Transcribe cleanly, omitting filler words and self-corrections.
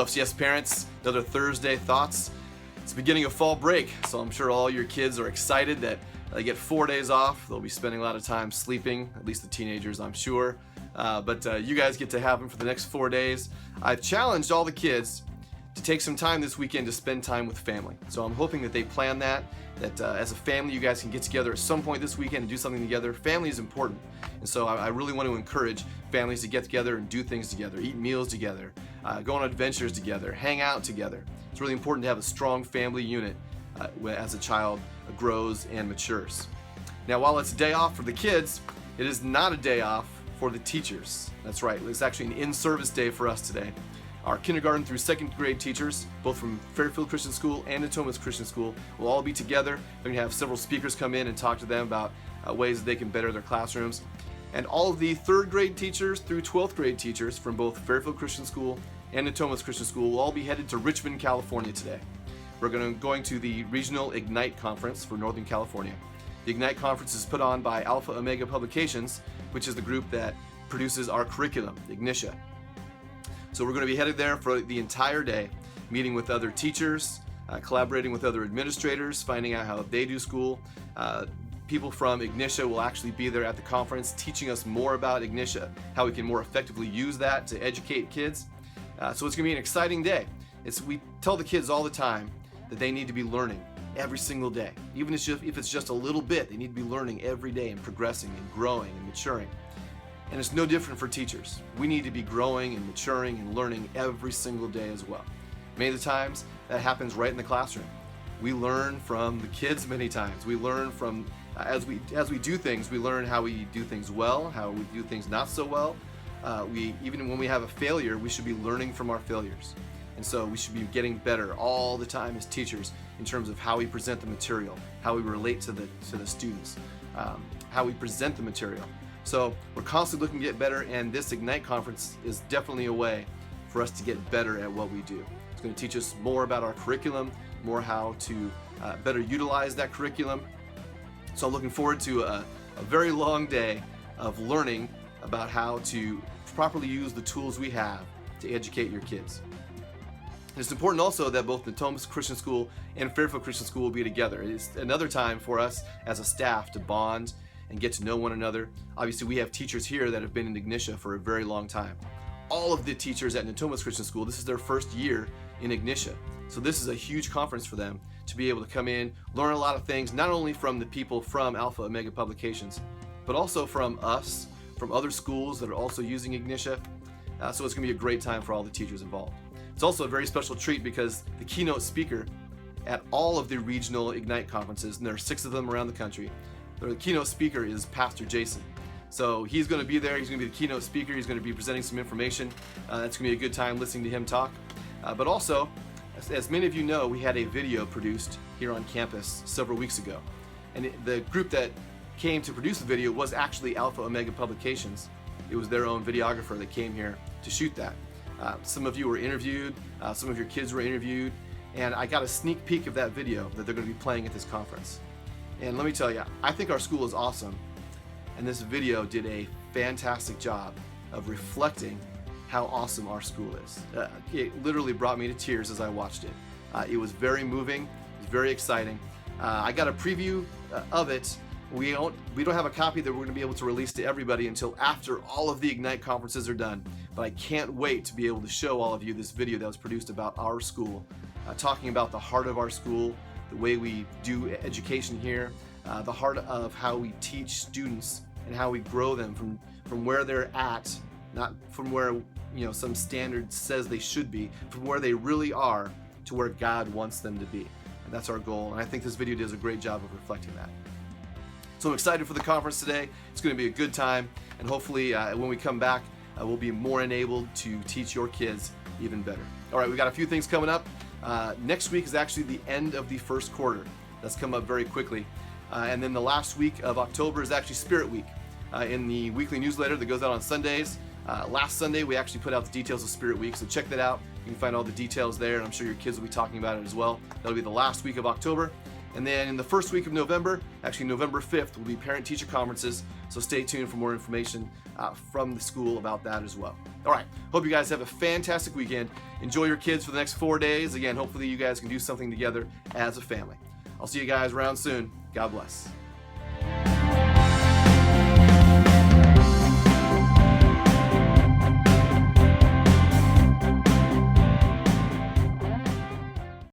Buffs Yes Parents, another Thursday Thoughts. It's the beginning of fall break, so I'm sure all your kids are excited that they get 4 days off. They'll be spending a lot of time sleeping, at least the teenagers, I'm sure. But you guys get to have them for the next 4 days. I've challenged all the kids to take some time this weekend to spend time with family. So I'm hoping that they plan that as a family you guys can get together at some point this weekend and do something together. Family is important. And so I really want to encourage families to get together and do things together, eat meals together, go on adventures together, hang out together. It's really important to have a strong family unit as a child grows and matures. Now, while it's a day off for the kids, it is not a day off for the teachers. That's right, it's actually an in-service day for us today. Our kindergarten through second grade teachers, both from Fairfield Christian School and Natomas Christian School, will all be together. They're going to have several speakers come in and talk to them about ways that they can better their classrooms. And all of the third grade teachers through 12th grade teachers from both Fairfield Christian School and Natomas Christian School will all be headed to Richmond, California today. We're going to the Regional Ignite Conference for Northern California. The Ignite Conference is put on by Alpha Omega Publications, which is the group that produces our curriculum, Ignitia. So we're going to be headed there for the entire day, meeting with other teachers, collaborating with other administrators, finding out how they do school. People from Ignitia will actually be there at the conference teaching us more about Ignitia, how we can more effectively use that to educate kids. So it's going to be an exciting day. We tell the kids all the time that they need to be learning every single day. Even if it's just a little bit, they need to be learning every day and progressing and growing and maturing. And it's no different for teachers. We need to be growing and maturing and learning every single day as well. Many of the times, that happens right in the classroom. We learn from the kids many times. We learn from, as we do things, we learn how we do things well, how we do things not so well. Even when we have a failure, we should be learning from our failures. And so we should be getting better all the time as teachers in terms of how we present the material, how we relate to the students, how we present the material. So we're constantly looking to get better, and this Ignite Conference is definitely a way for us to get better at what we do. It's going to teach us more about our curriculum, more how to better utilize that curriculum. So I'm looking forward to a very long day of learning about how to properly use the tools we have to educate your kids. It's important also that both Natomas Christian School and Fairfield Christian School will be together. It's another time for us as a staff to bond and get to know one another. Obviously, we have teachers here that have been in Ignitia for a very long time. All of the teachers at Natomas Christian School, this is their first year in Ignitia. So this is a huge conference for them to be able to come in, learn a lot of things, not only from the people from Alpha Omega Publications, but also from us, from other schools that are also using Ignitia. So it's going to be a great time for all the teachers involved. It's also a very special treat because the keynote speaker at all of the regional Ignite conferences, and there are 6 of them around the country, the keynote speaker is Pastor Jason. So he's going to be there. He's going to be the keynote speaker. He's going to be presenting some information. It's going to be a good time listening to him talk. But also, as many of you know, we had a video produced here on campus several weeks ago. And the group that came to produce the video was actually Alpha Omega Publications. It was their own videographer that came here to shoot that. Some of you were interviewed. Some of your kids were interviewed. And I got a sneak peek of that video that they're going to be playing at this conference. And let me tell you, I think our school is awesome, and this video did a fantastic job of reflecting how awesome our school is. It literally brought me to tears as I watched it. It was very moving, it was very exciting. I got a preview of it. We don't have a copy that we're going to be able to release to everybody until after all of the Ignite conferences are done, but I can't wait to be able to show all of you this video that was produced about our school, talking about the heart of our school, the way we do education here, the heart of how we teach students and how we grow them from where they're at, not from where some standard says they should be, from where they really are to where God wants them to be. And that's our goal, and I think this video does a great job of reflecting that. So I'm excited for the conference today. It's going to be a good time, and hopefully when we come back, we'll be more enabled to teach your kids even better. All right, we got a few things coming up. Next week is actually the end of the first quarter. That's come up very quickly. And then the last week of October is actually Spirit Week. In the weekly newsletter that goes out on Sundays, last Sunday we actually put out the details of Spirit Week, so check that out. You can find all the details there, and I'm sure your kids will be talking about it as well. That'll be the last week of October. And then in the first week of November, actually November 5th, will be parent-teacher conferences. So stay tuned for more information from the school about that as well. All right, hope you guys have a fantastic weekend. Enjoy your kids for the next 4 days. Again, hopefully you guys can do something together as a family. I'll see you guys around soon. God bless.